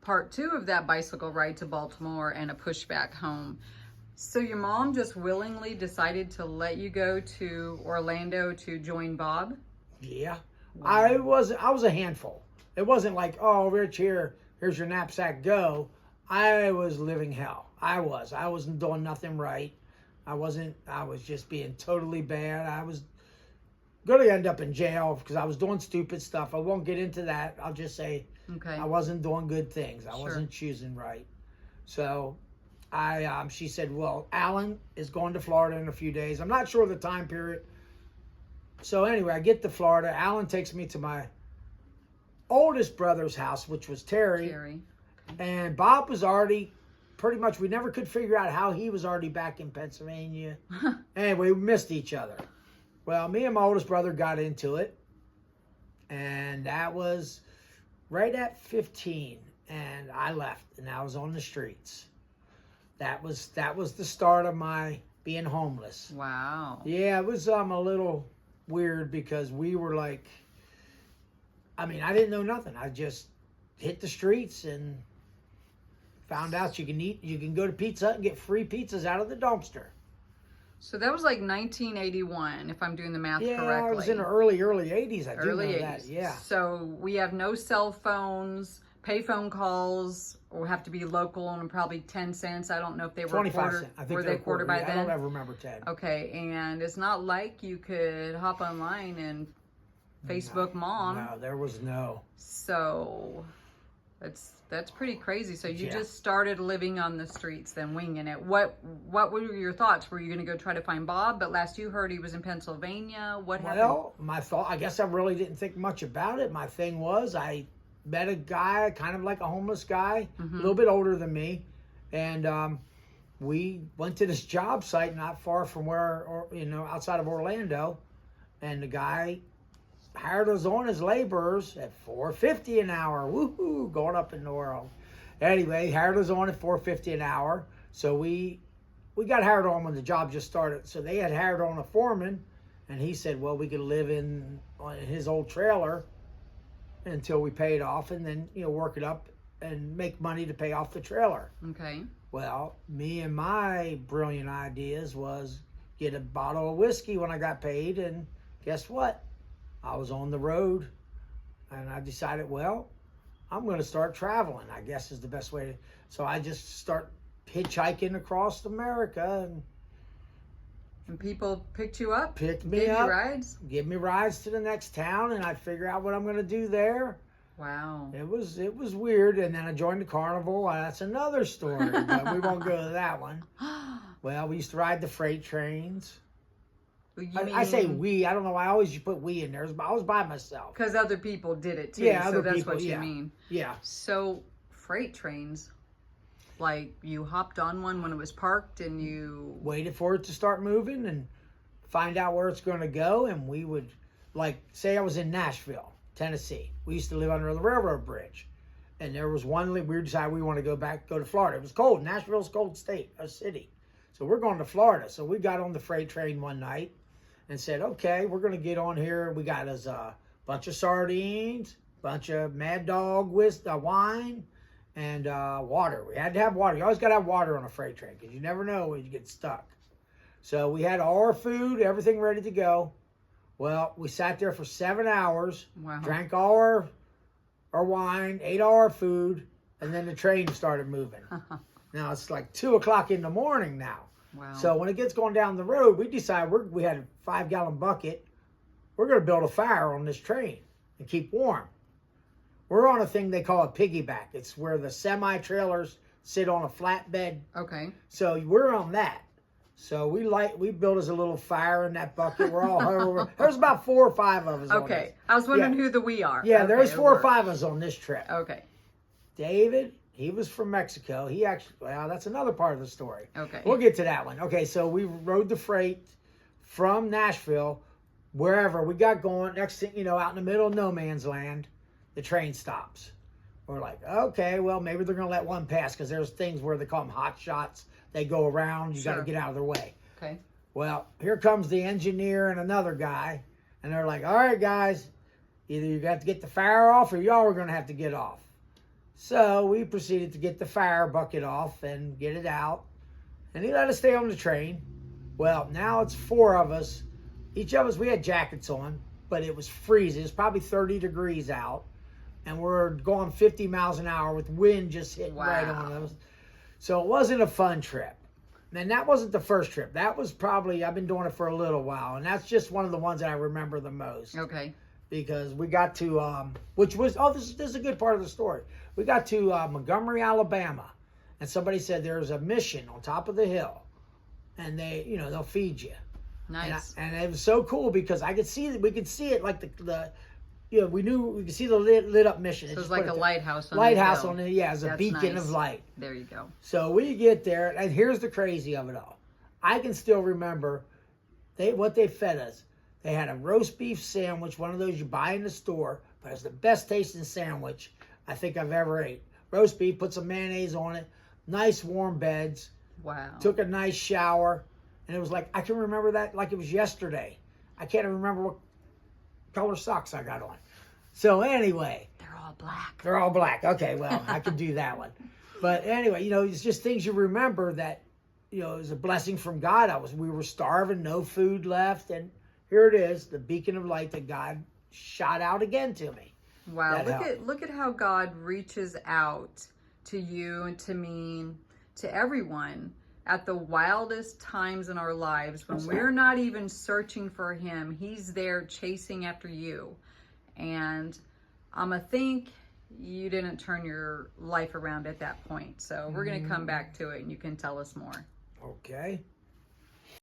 part 2 of that bicycle ride to Baltimore and a pushback home. So your mom just willingly decided to let you go to Orlando to join Bob? Yeah. Wow. I was a handful. It wasn't like, oh, Rich, here's your knapsack, go. I was living hell. I wasn't doing nothing right. I was just being totally bad. I was going to end up in jail because I was doing stupid stuff. I won't get into that. I'll just say I wasn't doing good things. I wasn't choosing right. So she said, well, Alan is going to Florida in a few days. I'm not sure of the time period. So anyway, I get to Florida. Alan takes me to my oldest brother's house, which was Terry. And Bob was already pretty much, we never could figure out how he was already back in Pennsylvania. Anyway, we missed each other. Well, me and my oldest brother got into it. And that was right at 15. And I left and I was on the streets. That was the start of my being homeless. Wow. Yeah, it was a little weird because we were like, I didn't know nothing. I just hit the streets and found out you can go to Pizza Hut and get free pizzas out of the dumpster. So that was like 1981, if I'm doing the math correctly. Yeah, it was in the early 80s. I do know 80s. that, yeah. So we have no cell phones, payphone calls, or have to be local and probably 10 cents. I don't know if they were 25 cents. I think were they quarter by then? I don't ever remember 10. Okay, and it's not like you could hop online and Facebook Mom. No, there was no. So that's pretty crazy. So you just started living on the streets, then winging it. What were your thoughts? Were you going to go try to find Bob? But last you heard, he was in Pennsylvania. What happened? Well, my thought, I guess I really didn't think much about it. My thing was, I met a guy, kind of like a homeless guy, a little bit older than me, and we went to this job site not far from outside of Orlando, and the guy hired us on as laborers at $4.50 an hour. Woohoo, going up in the world. Anyway, hired us on at $4.50 an hour. So we got hired on when the job just started. So they had hired on a foreman, and he said, well, we could live on his old trailer until we paid off, and then work it up and make money to pay off the trailer. Okay. Well, me and my brilliant ideas was get a bottle of whiskey when I got paid, and guess what? I was on the road, and I decided, well, I'm going to start traveling, I guess is the best way to. So I just start hitchhiking across America, and people picked you up, picked me gave up, you rides, give me rides to the next town, and I figure out what I'm going to do there. Wow. It was weird, and then I joined the carnival. That's another story, but we won't go to that one. Well, we used to ride the freight trains. I say we. I don't know. I always put we in there. I was by myself. Because other people did it too. Yeah, so other that's people, what you mean. Yeah. So freight trains, like you hopped on one when it was parked and you waited for it to start moving and find out where it's going to go. And we would, say I was in Nashville, Tennessee. We used to live under the railroad bridge. And there was one, we decided we want to go to Florida. It was cold. Nashville's a cold city. So we're going to Florida. So we got on the freight train one night and said, okay, we're going to get on here. We got us a bunch of sardines, bunch of Mad Dog wine, and water. We had to have water. You always got to have water on a freight train because you never know when you get stuck. So we had all our food, everything ready to go. Well, we sat there for 7 hours, drank all our wine, ate all our food, and then the train started moving. Now it's like 2 o'clock in the morning now. Wow. So when it gets going down the road, we decide we had a 5-gallon bucket. We're going to build a fire on this train and keep warm. We're on a thing they call a piggyback. It's where the semi-trailers sit on a flatbed. Okay. So we're on that. So we built us a little fire in that bucket. We're all over. There's about 4 or 5 of us. Okay. I was wondering who the we are. Yeah, okay, there's 4 or 5 of us on this trip. Okay. David, he was from Mexico. That's another part of the story. Okay. We'll get to that one. Okay, so we rode the freight from Nashville, wherever we got going. Next thing out in the middle of no man's land, the train stops. We're like, okay, well, maybe they're going to let one pass because there's things where they call them hot shots. They go around. You got to get out of their way. Okay. Well, here comes the engineer and another guy, and they're like, all right, guys, either you got to get the fire off or y'all are going to have to get off. So we proceeded to get the fire bucket off and get it out. And he let us stay on the train. Well, now it's 4 of us. Each of us, we had jackets on, but it was freezing. It was probably 30 degrees out. And we're going 50 miles an hour with wind just hitting right on us. So it wasn't a fun trip. And that wasn't the first trip. That was probably, I've been doing it for a little while. And that's just one of the ones that I remember the most. Okay. Because we got to, which was, this is a good part of the story. We got to Montgomery, Alabama. And somebody said there's a mission on top of the hill. And they, they'll feed you. Nice. And it was so cool because we could see it like we could see the lit up mission. So it was like a lighthouse on lighthouse the hill. on it, as a beacon of light. There you go. So we get there, and here's the crazy of it all. I can still remember what they fed us. They had a roast beef sandwich, one of those you buy in the store, but it's the best tasting sandwich I think I've ever ate. Roast beef, put some mayonnaise on it, nice warm beds. Wow. Took a nice shower, and it was like, I can remember that like it was yesterday. I can't even remember what color socks I got on. So anyway. They're all black. They're all black. Okay, well, I could do that one. But anyway, it's just things you remember that, it was a blessing from God. We were starving, no food left, and here it is, the beacon of light that God shot out again to me. Wow, look at how God reaches out to you and to me, to everyone at the wildest times in our lives when we're not even searching for him. He's there chasing after you. And I'm think you didn't turn your life around at that point. So we're going to come back to it and you can tell us more. Okay.